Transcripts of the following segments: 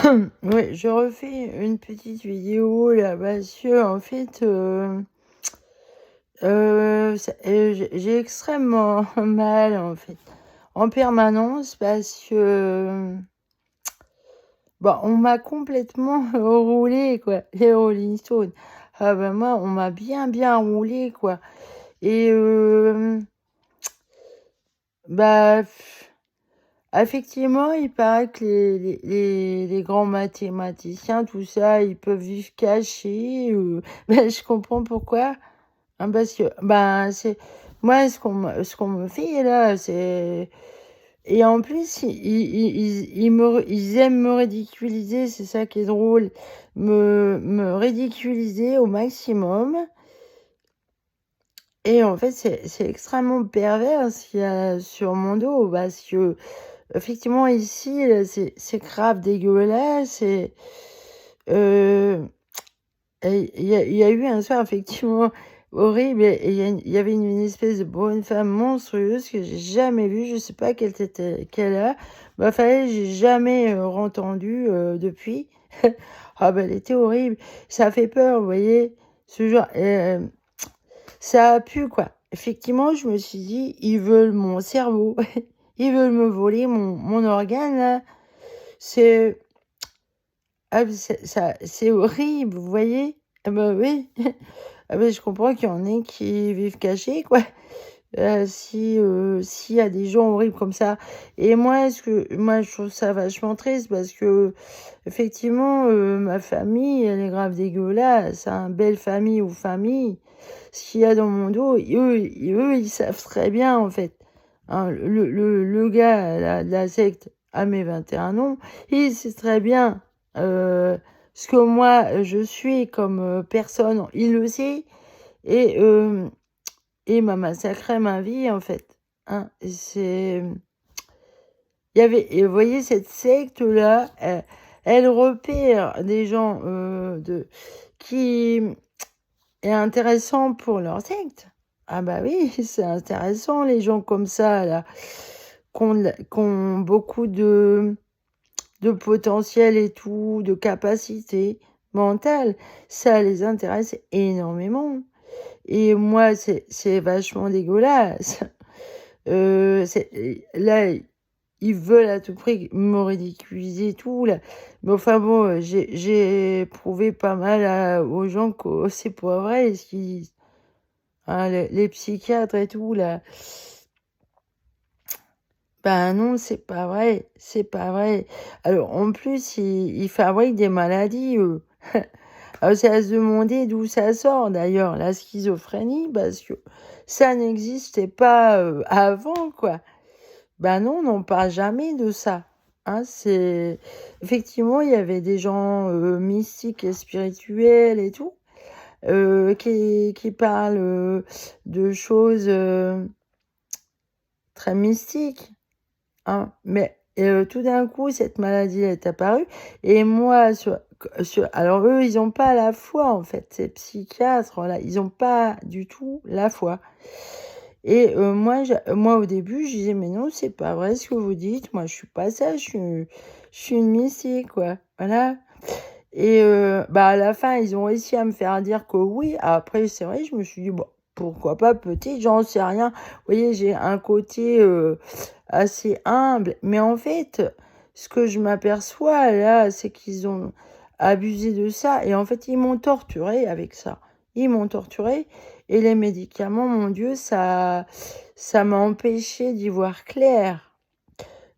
Ouais, je refais une petite vidéo là parce que en fait, j'ai extrêmement mal en fait, en permanence parce que, bah, on m'a complètement roulé quoi, les Rolling Stones. Ah bah, moi, on m'a bien roulé quoi et bah, effectivement, il paraît que les grands mathématiciens, tout ça, ils peuvent vivre cachés, bah, je comprends pourquoi. Hein, parce que, ben, c'est moi, ce qu'on me fait là, c'est et en plus, ils aiment me ridiculiser, c'est ça qui est drôle. Me ridiculiser au maximum et en fait, c'est extrêmement pervers ce qu'il y a sur mon dos parce que effectivement, ici, là, c'est grave dégueulasse heu et il y a eu un soir effectivement horrible et il y avait une espèce de bonne femme monstrueuse que j'ai jamais vue, je sais pas quelle heure, bah, enfin j'ai jamais, re-entendu, depuis. Ah bah, elle était horrible. Ça fait peur, vous voyez? Ce genre ça a pu quoi. Effectivement, je me suis dit: «Ils veulent mon cerveau, ils veulent me voler mon organe là». C'est c'est horrible, vous voyez? Ah bah, oui. Ah beh, je comprends qu'il y en ait qui vivent cachés, quoi. S'il y a des gens horribles comme ça et moi, je trouve ça vachement triste parce qu'effectivement, ma famille, elle est grave dégueulasse, hein. Belle famille ou famille, ce qu'il y a dans mon dos, eux, ils savent très bien, en fait, hein. Le gars là, de la secte à mes 21 ans, il sait très bien, ce que moi, je suis comme, personne. Il le sait et il m'a massacré ma vie, en fait, hein. Il y avait et vous voyez cette secte-là, elle repère des gens, qui est intéressant pour leur secte. Ah bah oui, c'est intéressant les gens comme ça là, qui ont beaucoup de potentiel et tout, de capacité mentale. Ça les intéresse énormément et moi c'est vachement dégueulasse. Là, ils veulent à tout prix me ridiculiser et tout là. Mais enfin bon, j'ai prouvé pas mal aux gens que c'est pas vrai ce qu'ils disent. Hein, les psychiatres et tout là. Ben non, c'est pas vrai, c'est pas vrai. Alors en plus, ils fabriquent des maladies, eux. Alors c'est à se demander d'où ça sort d'ailleurs, la schizophrénie, parce que ça n'existait pas, avant quoi. Ben non, on n'en parle jamais de ça, hein. C'est effectivement, il y avait des gens, mystiques et spirituels et tout, qui parlent, de choses, très mystiques, hein. Mais tout d'un coup, cette maladie est apparue et moi alors eux, ils ont pas la foi en fait, ces psychiatres-là, ils ont pas du tout la foi. Et moi, au début, je disais: «Mais non, c'est pas vrai ce que vous dites. Moi, je suis pas ça, je suis une mystique, quoi». Voilà et bah, à la fin, ils ont réussi à me faire dire que oui. Après, c'est vrai, je me suis dit: «Bon, pourquoi pas, peut-être, j'en sais rien». Vous voyez, j'ai un côté, assez humble, mais en fait, ce que je m'aperçois là, c'est qu'ils ont abusé de ça et en fait, ils m'ont torturée avec ça. Ils m'ont torturée et les médicaments, mon Dieu, ça m'a empêché d'y voir clair.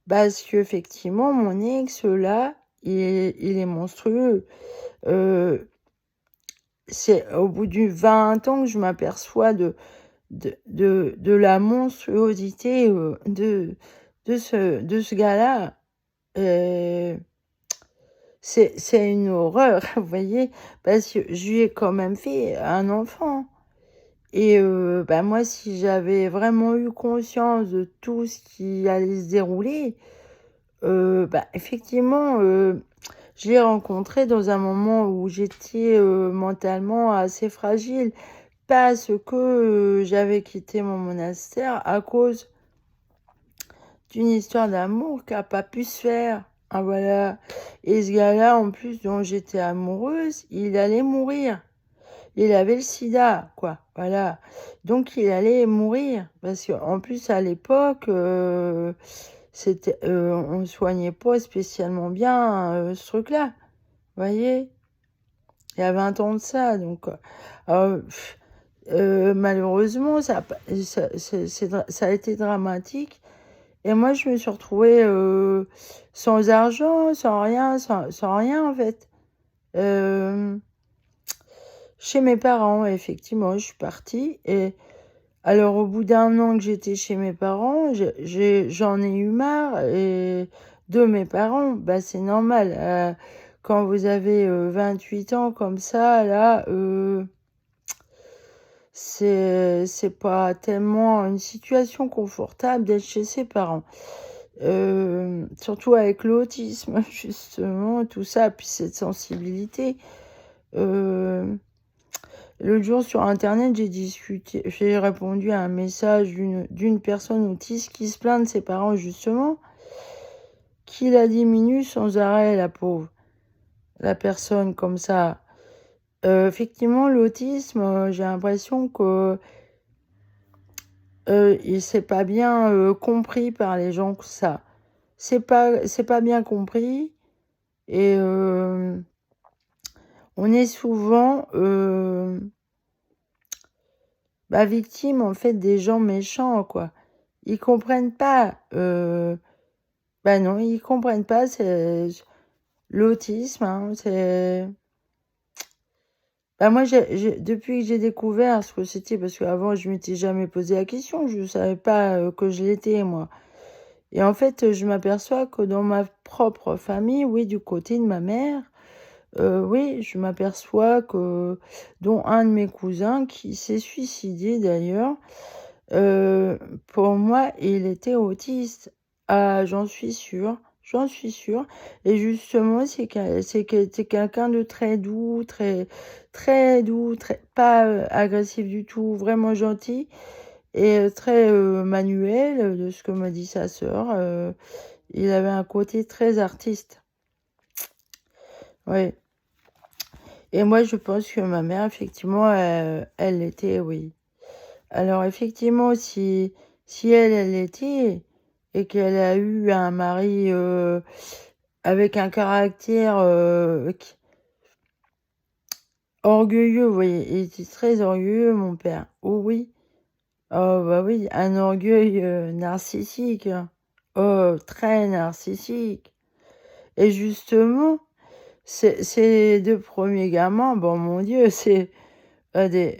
Parce qu'effectivement, mon ex là, il est monstrueux. Heu, c'est au bout du 20 ans que je m'aperçois de la monstruosité, de ce gars-là. Heu, c'est une horreur, vous voyez? Parce que je lui ai quand même fait un enfant et bah, moi, si j'avais vraiment eu conscience de tout ce qui allait se dérouler, bah, effectivement, je l'ai rencontré dans un moment où j'étais, mentalement assez fragile parce que, j'avais quitté mon monastère à cause d'une histoire d'amour qui a pas pu se faire. Ah voilà. Et ce gars-là, en plus, dont j'étais amoureuse, il allait mourir. Il avait le sida, quoi. Voilà. Donc, il allait mourir. Parce qu'en plus, à l'époque, on soignait pas spécialement bien ce truc-là. Vous voyez? Il y a 20 ans de ça. Donc, malheureusement, ça a été dramatique. Et moi, je me suis retrouvée sans argent, sans rien, en fait. Euh, Chez mes parents, effectivement, je suis partie. Et alors, au bout d'un an que j'étais chez mes parents, j'en ai eu marre de mes parents. Bah, c'est normal. Quand vous avez 28 ans comme ça, là, c'est pas tellement une situation confortable d'être chez ses parents. Surtout avec l'autisme, justement, tout ça, puis cette sensibilité. Euh, L'autre jour sur Internet, j'ai répondu à un message d'une personne autiste qui se plaint de ses parents, justement, qui la diminue sans arrêt, la pauvre. La personne comme ça. Effectivement, l'autisme, j'ai l'impression que il s'est pas bien compris par les gens que ça. C'est pas bien compris et on est souvent victime en fait des gens méchants, quoi. Ils comprennent pas. Non, ils comprennent pas. C'est l'autisme. Hein, c'est. Moi, depuis que j'ai découvert ce que c'était, parce qu'avant, je m'étais jamais posé la question. Je savais pas que je l'étais, moi. Et en fait, je m'aperçois que dans ma propre famille, oui, du côté de ma mère, oui, je m'aperçois que, dont un de mes cousins qui s'est suicidé d'ailleurs, euh, pour moi, il était autiste. Ah, j'en suis sûre. Et justement, c'est quelqu'un de très doux, très doux, pas agressif du tout, vraiment gentil et très manuel, de ce que m'a dit sa sœur. Il avait un côté très artiste. Oui. Et moi, je pense que ma mère, effectivement, elle l'était, oui. Alors, effectivement, si elle l'était, et qu'elle a eu un mari avec un caractère orgueilleux, vous voyez, il était très orgueilleux, mon père. Oh oui. Oh, bah oui, un orgueil narcissique. Hein. Oh, très narcissique. Et justement, ces deux premiers gamins, bon, mon Dieu, c'est des...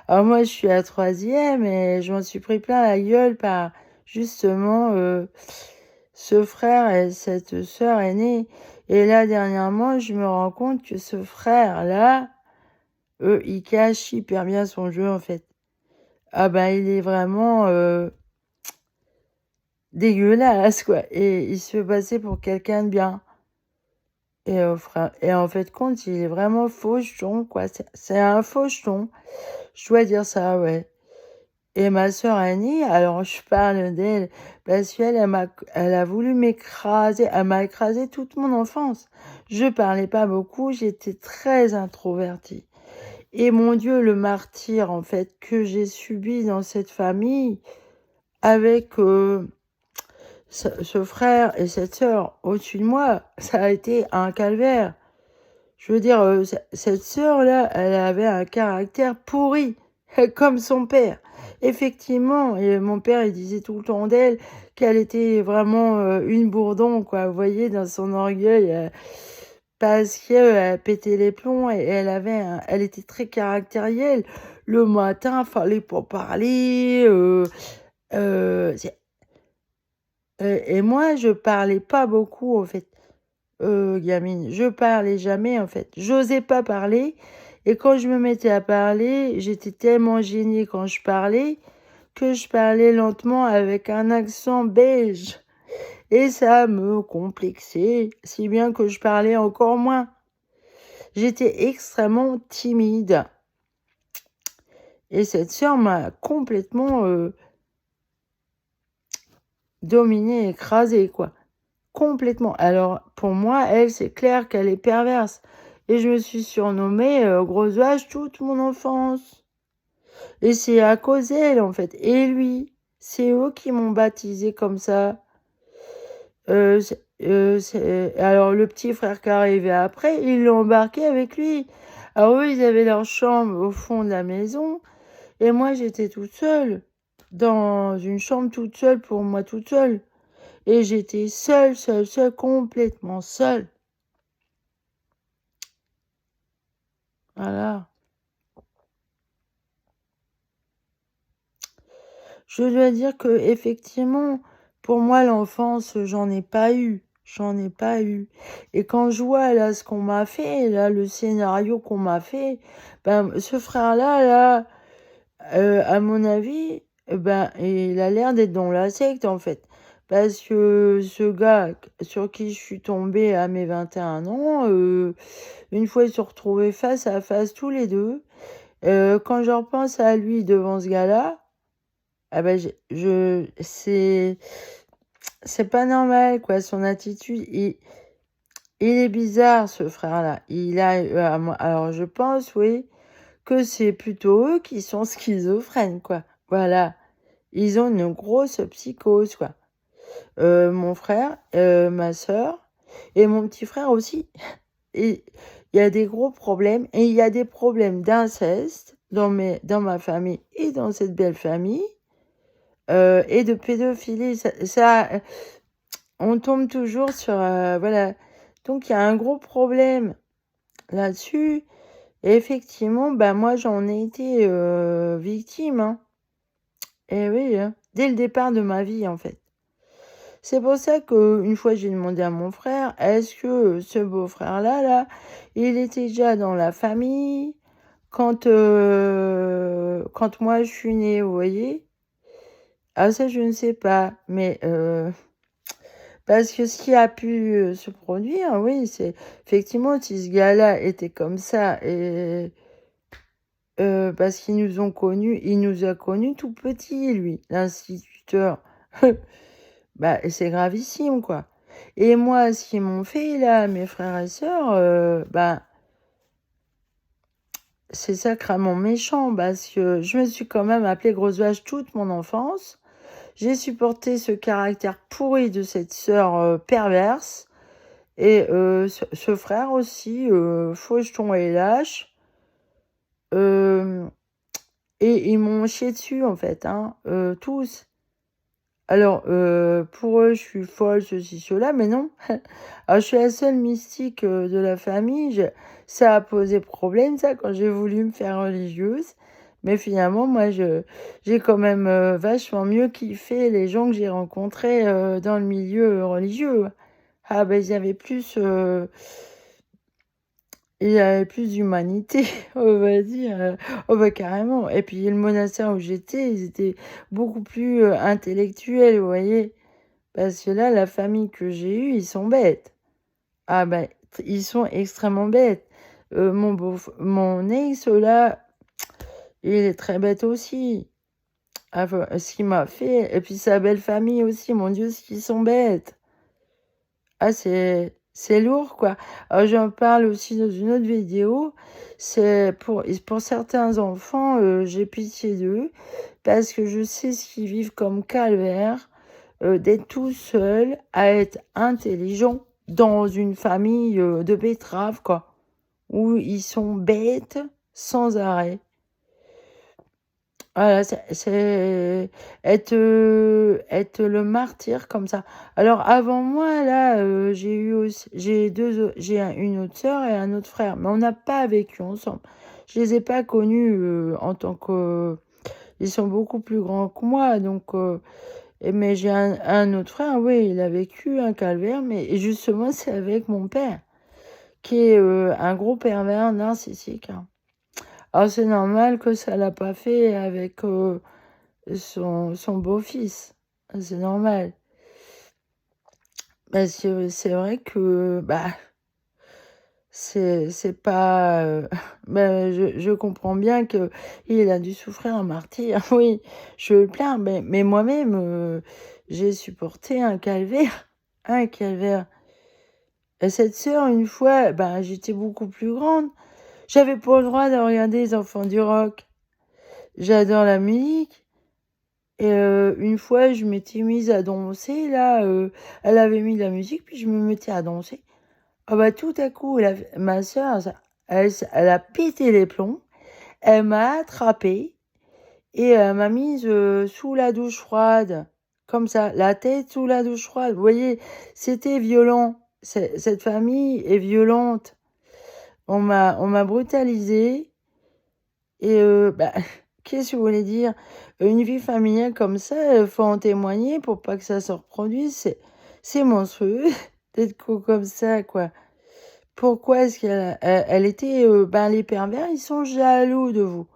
Alors moi, je suis à troisième et je m'en suis pris plein la gueule par, justement, ce frère et cette sœur aînée. Et là, dernièrement, je me rends compte que ce frère-là, il cache hyper bien son jeu, en fait. Ah ben, il est vraiment dégueulasse, quoi. Et il se fait passer pour quelqu'un de bien. Et en fait, compte, il est vraiment faucheton, quoi. C'est un faucheton. Je dois dire ça, ouais. Et ma sœur Annie, alors je parle d'elle, parce qu'elle, elle a voulu m'écraser. Elle m'a écrasé toute mon enfance. Je parlais pas beaucoup, j'étais très introvertie. Et mon Dieu, le martyr, en fait, que j'ai subi dans cette famille, avec ce frère et cette sœur au-dessus de moi, ça a été un calvaire. Je veux dire, cette sœur-là, elle avait un caractère pourri, comme son père. Effectivement, et mon père, il disait tout le temps d'elle qu'elle était vraiment une bourdon, quoi. Vous voyez, dans son orgueil, parce qu'elle pétait les plombs et elle était très caractérielle. Le matin, fallait pas parler. Euh, c'est- et moi, je parlais pas beaucoup, en fait. Gamine, je parlais jamais en fait. J'osais pas parler. Et quand je me mettais à parler, j'étais tellement gênée quand je parlais que je parlais lentement avec un accent belge. Et ça me complexait, si bien que je parlais encore moins. J'étais extrêmement timide. Et cette sœur m'a complètement dominée, écrasée, quoi. complètement. Alors, pour moi, elle, c'est clair qu'elle est perverse. Et je me suis surnommée Gros Âge toute mon enfance. Et c'est à cause d'elle, en fait. Et lui, c'est eux qui m'ont baptisé comme ça. Alors, le petit frère qui arrivait après, ils l'ont embarqué avec lui. Alors, eux, ils avaient leur chambre au fond de la maison. Et moi, j'étais toute seule. Dans une chambre toute seule, pour moi toute seule. Et j'étais seule, complètement seule. Voilà. Je dois dire que effectivement, pour moi, l'enfance, j'en ai pas eu. J'en ai pas eu. Et quand je vois là ce qu'on m'a fait, là, le scénario qu'on m'a fait, ben, ce frère-là, là, à mon avis, ben, il a l'air d'être dans la secte, en fait. Parce que ce gars sur qui je suis tombée à mes 21 ans, une fois ils se sont retrouvés face à face tous les deux. Quand je repense à lui devant ce gars-là, ah ben c'est pas normal, quoi, son attitude. Il est bizarre, ce frère-là. Il a, alors je pense, oui, que c'est plutôt eux qui sont schizophrènes, quoi. Voilà. Ils ont une grosse psychose, quoi. Mon frère, ma sœur et mon petit frère aussi. Et il y a des gros problèmes et il y a des problèmes d'inceste dans ma famille et dans cette belle famille et de pédophilie. On tombe toujours sur voilà. Donc il y a un gros problème là-dessus. Et effectivement, bah moi j'en ai été victime. Hein. Et oui, hein, dès le départ de ma vie en fait. C'est pour ça qu'une fois j'ai demandé à mon frère, est-ce que ce beau-frère-là, là, il était déjà dans la famille quand moi je suis née, vous voyez? Ah ça je ne sais pas, mais parce que ce qui a pu se produire, oui, c'est effectivement si ce gars-là était comme ça et parce qu'ils nous ont connus, il nous a connus tout petits, lui, l'instituteur. Bah, c'est gravissime, quoi. Et moi, ce qu'ils m'ont fait, là, mes frères et sœurs, bah, c'est sacrément méchant, parce que je me suis quand même appelée grosse vache toute mon enfance. J'ai supporté ce caractère pourri de cette sœur perverse. Et ce frère aussi, faucheton et lâche. Et ils m'ont chié dessus, en fait, hein, tous. Alors, pour eux, je suis folle, ceci, cela, mais non. Alors, je suis la seule mystique de la famille. Ça a posé problème, ça, quand j'ai voulu me faire religieuse. Mais finalement, moi, j'ai quand même vachement mieux kiffé les gens que j'ai rencontrés dans le milieu religieux. Ah, ben, il y avait plus d'humanité, on va dire. Oh, bah, carrément. Et puis, le monastère où j'étais, ils étaient beaucoup plus intellectuels, vous voyez. Parce que là, la famille que j'ai eue, ils sont bêtes. Ah ben, ils sont extrêmement bêtes. Mon ex, là, il est très bête aussi. Ah, ce qu'il m'a fait. Et puis sa belle famille aussi, mon Dieu, ce qu'ils sont bêtes. Ah, c'est lourd, quoi. Alors, j'en parle aussi dans une autre vidéo. C'est pour certains enfants, j'ai pitié d'eux. Parce que je sais ce qu'ils vivent comme calvaire. D'être tout seul, à être intelligent dans une famille de betteraves, quoi, où ils sont bêtes sans arrêt. Voilà, c'est être le martyr comme ça. Alors avant moi, là, j'ai une autre sœur et un autre frère, mais on n'a pas vécu ensemble. Je les ai pas connus en tant que... Ils sont beaucoup plus grands que moi, donc... mais j'ai un autre frère, oui, il a vécu un calvaire, mais justement, c'est avec mon père, qui est un gros pervers narcissique. Hein. Alors, c'est normal que ça l'a pas fait avec son beau-fils. C'est normal. Parce que c'est vrai que, bah, c'est pas... bah, je comprends bien que il a dû souffrir un martyr. Oui, je le plains, mais moi-même, j'ai supporté un calvaire. Un calvaire. Et cette sœur, une fois, ben, j'étais beaucoup plus grande. J'avais pas le droit de regarder les enfants du rock. J'adore la musique. Et une fois, je m'étais mise à danser, là. Elle avait mis de la musique, puis je me mettais à danser. Ah bah tout à coup, ma sœur, elle a pété les plombs. Elle m'a attrapée et elle m'a mise sous la douche froide. Comme ça, la tête sous la douche froide. Vous voyez, c'était violent. Cette famille est violente. On m'a brutalisée. Et bah, qu'est-ce que vous voulez dire? Une vie familiale comme ça, il faut en témoigner pour pas que ça se reproduise. C'est monstrueux d'être comme ça, quoi. Pourquoi est-ce elle était, ben, les pervers, ils sont jaloux de vous.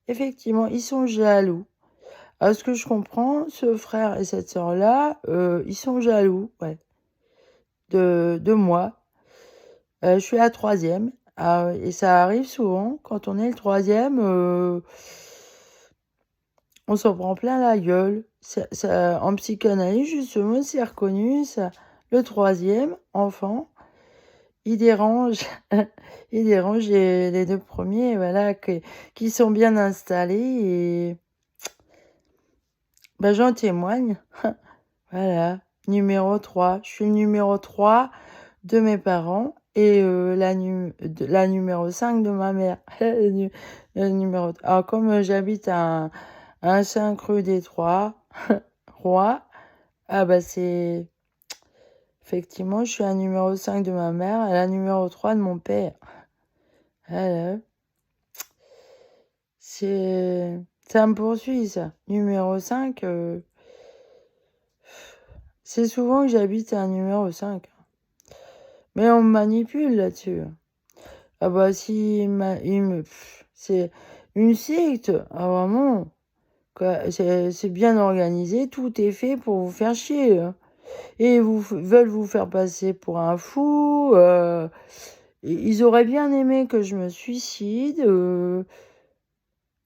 Effectivement, ils sont jaloux. À ce que je comprends, ce frère et cette sœur-là, ils sont jaloux, ouais, de moi. Je suis la troisième. Ah, et ça arrive souvent, quand on est le troisième, on s'en prend plein la gueule. En psychanalyse, justement, c'est reconnu, ça. Le troisième enfant, il dérange, il dérange les deux premiers, voilà, qui sont bien installés et ben, j'en témoigne. Voilà, numéro 3. Je suis le numéro 3 de mes parents et la numéro 5 de ma mère. Le numéro. Alors, comme j'habite à un 5 rue des Trois Rois, ah bah c'est... Effectivement, je suis la numéro 5 de ma mère et la numéro 3 de mon père. Voilà. Ça me poursuit, ça. Numéro 5, c'est souvent que j'habite à un numéro 5. Mais on me manipule là-dessus. Ah bah si, c'est une secte. Ah vraiment, quoi, c'est bien organisé, tout est fait pour vous faire chier, hein. Et veulent vous faire passer pour un fou. Ils auraient bien aimé que je me suicide.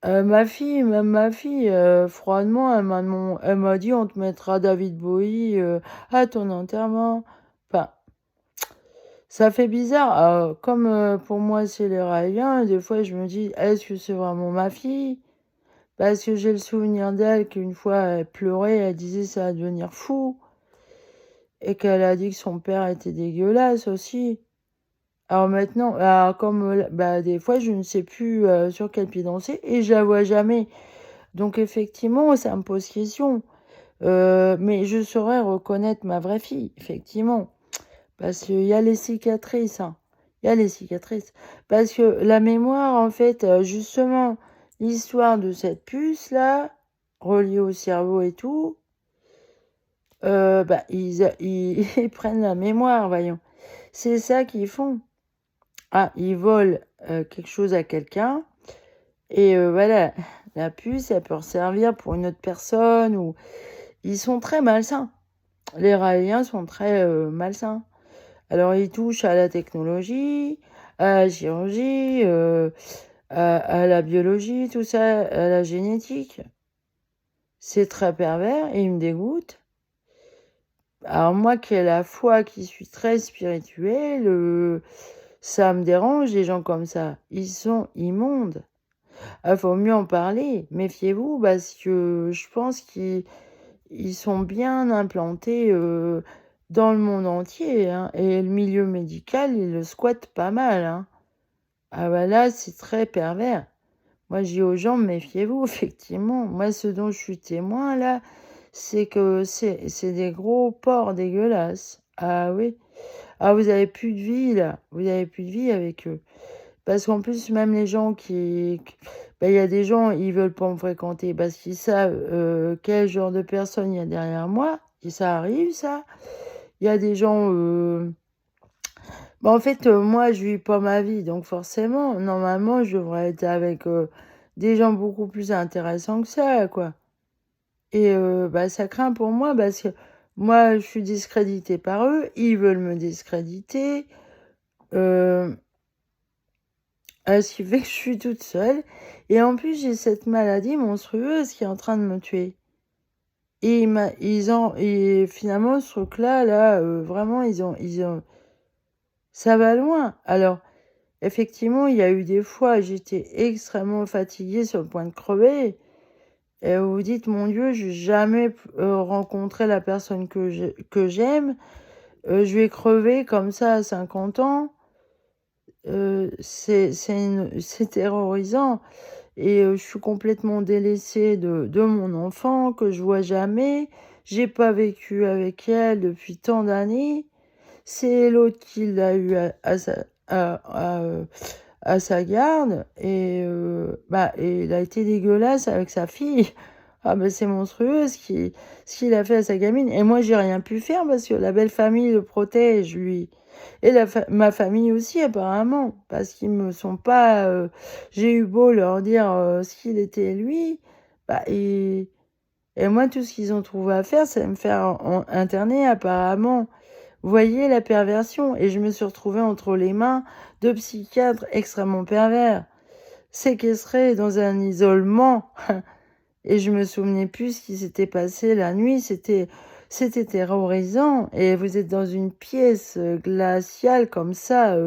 Même ma fille, froidement, elle m'a dit on te mettra David Bowie à ton enterrement. Enfin, ça fait bizarre. Comme pour moi c'est les Raéliens, des fois je me dis est-ce que c'est vraiment ma fille? Parce que j'ai le souvenir d'elle qu'une fois elle pleurait, elle disait ça va devenir fou. Et qu'elle a dit que son père était dégueulasse aussi. Alors maintenant, comme bah, des fois je ne sais plus sur quel pied danser et je la vois jamais. Donc effectivement, ça me pose question. Mais je saurais reconnaître ma vraie fille, effectivement. Parce qu'il y a les cicatrices, hein. Il y a les cicatrices. Parce que la mémoire, en fait, justement, l'histoire de cette puce-là, reliée au cerveau et tout, bah, ils prennent la mémoire, voyons. C'est ça qu'ils font. Ah, ils volent quelque chose à quelqu'un. Et voilà, la puce, elle peut servir pour une autre personne. Ou ils sont très malsains. Les Raéliens sont très malsains. Alors, ils touchent à la technologie, à la chirurgie, à la biologie, tout ça, à la génétique. C'est très pervers et ils me dégoûtent. Alors, moi qui ai la foi, qui suis très spirituelle, ça me dérange, les gens comme ça. Ils sont immondes. Il faut mieux en parler. Méfiez-vous parce que je pense qu'ils sont bien implantés dans le monde entier, hein. Et le milieu médical, il le squatte pas mal, hein. Ah bah là, c'est très pervers. Moi, je dis aux gens, méfiez-vous, effectivement. Moi, ce dont je suis témoin, là, c'est que c'est des gros porcs dégueulasses. Ah oui. Ah, vous avez plus de vie, là. Vous avez plus de vie avec eux. Parce qu'en plus, même les gens ben, il y a des gens, ils veulent pas me fréquenter parce qu'ils savent quel genre de personne il y a derrière moi. Et ça arrive, ça. Il y a des gens... Ben, en fait, moi, je vis pas ma vie. Donc forcément, normalement, je devrais être avec des gens beaucoup plus intéressants que ça, quoi. Et bah, ça craint pour moi parce que moi, je suis discréditée par eux. Ils veulent me discréditer. Ce qui fait que je suis toute seule. Et en plus, j'ai cette maladie monstrueuse qui est en train de me tuer. et finalement, ce truc-là, là, vraiment, ça va loin. Alors, effectivement, il y a eu des fois, j'étais extrêmement fatiguée, sur le point de crever. Et vous vous dites, mon Dieu, je vais jamais rencontrer la personne que j'aime. Je vais crever comme ça à 50 ans. C'est terrorisant. Et je suis complètement délaissée de mon enfant que je vois jamais. J'ai pas vécu avec elle depuis tant d'années. C'est l'autre qui l'a eu à sa garde. Et il a été dégueulasse avec sa fille. Ah ben c'est monstrueux ce qu'il a fait à sa gamine. Et moi j'ai rien pu faire parce que la belle famille le protège, lui. Et ma famille aussi apparemment. Parce qu'ils me sont pas... j'ai eu beau leur dire ce qu'il était lui. Et moi tout ce qu'ils ont trouvé à faire c'est me faire interner apparemment. Vous voyez la perversion. Et je me suis retrouvée entre les mains de psychiatres extrêmement pervers. Séquestrés dans un isolement... Et je me souvenais plus ce qui s'était passé la nuit. C'était terrorisant. Et vous êtes dans une pièce glaciale comme ça,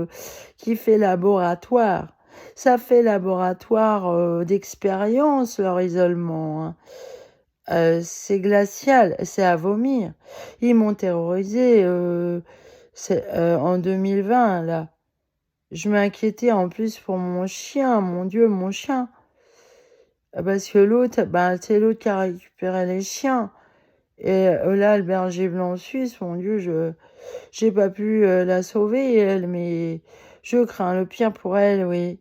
qui fait laboratoire. Ça fait laboratoire d'expérience, leur isolement. Hein. C'est glacial, c'est à vomir. Ils m'ont terrorisé en 2020, là. Je m'inquiétais en plus pour mon chien, mon Dieu, mon chien. Parce que l'autre, c'est l'autre qui a récupéré les chiens. Et là, le berger blanc suisse, mon Dieu, j'ai pas pu la sauver, elle, mais je crains le pire pour elle, oui.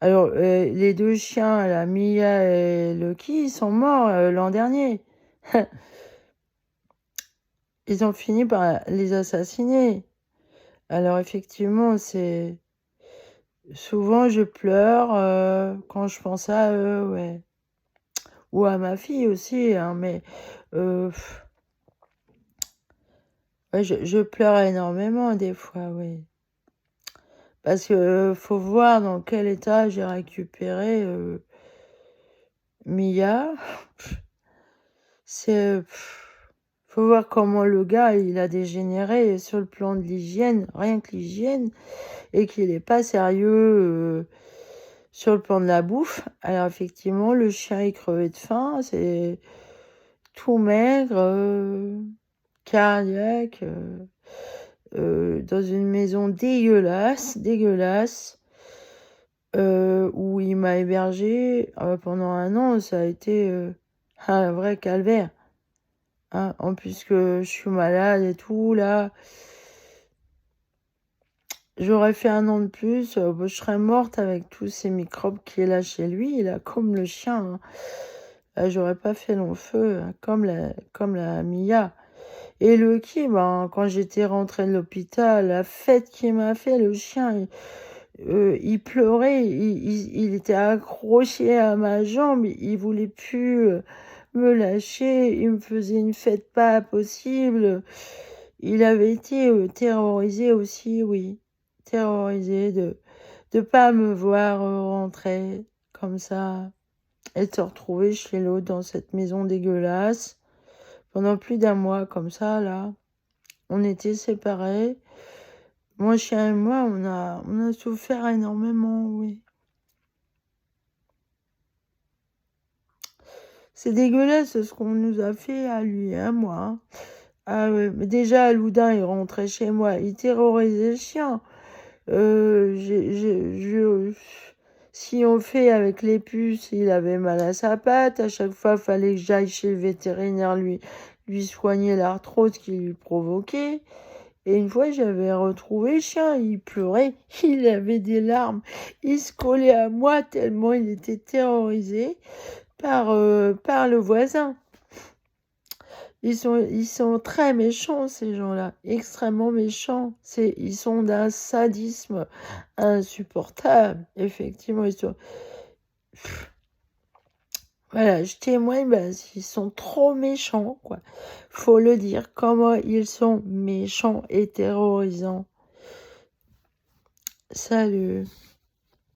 Alors, les deux chiens, la Mia et Lucky, ils sont morts l'an dernier. Ils ont fini par les assassiner. Alors, effectivement, c'est... Souvent, je pleure quand je pense à eux, ouais. Ou à ma fille aussi, hein, mais... ouais, je pleure énormément des fois, oui. Parce que faut voir dans quel état j'ai récupéré Mia. C'est... faut voir comment le gars, il a dégénéré sur le plan de l'hygiène, rien que l'hygiène, et qu'il est pas sérieux sur le plan de la bouffe. Alors effectivement, le chien, il crevait de faim, c'est tout maigre, cardiaque... dans une maison dégueulasse, où il m'a hébergé pendant 1 an. Ça a été un vrai calvaire. Hein. En plus que je suis malade et tout, là, j'aurais fait 1 an de plus, je serais morte avec tous ces microbes qu'il a chez lui, là, comme le chien. Hein. Là, j'aurais pas fait long feu, hein, comme la Mia. Et Lucky, quand j'étais rentrée de l'hôpital, la fête qu'il m'a fait, le chien, il pleurait, il était accroché à ma jambe, il voulait plus me lâcher, il me faisait une fête pas possible. Il avait été terrorisé aussi, oui, terrorisé de pas me voir rentrer comme ça et de se retrouver chez l'autre dans cette maison dégueulasse pendant plus d'1 mois comme ça, là. On était séparés. Mon chien et moi, on a souffert énormément, oui. C'est dégueulasse ce qu'on nous a fait à lui et à moi. Hein. Ah ouais, mais déjà, Loudun, il rentrait chez moi, il terrorisait le chien. Si on fait avec les puces, il avait mal à sa patte. À chaque fois, il fallait que j'aille chez le vétérinaire lui soigner l'arthrose qu'il lui provoquait. Et une fois, j'avais retrouvé le chien, il pleurait, il avait des larmes, il se collait à moi tellement il était terrorisé par le voisin. Ils sont très méchants, ces gens-là, extrêmement méchants. Ils sont d'un sadisme insupportable, effectivement. Voilà, je témoigne, ils sont trop méchants, quoi. Faut le dire, comment ils sont méchants et terrorisants. Salut.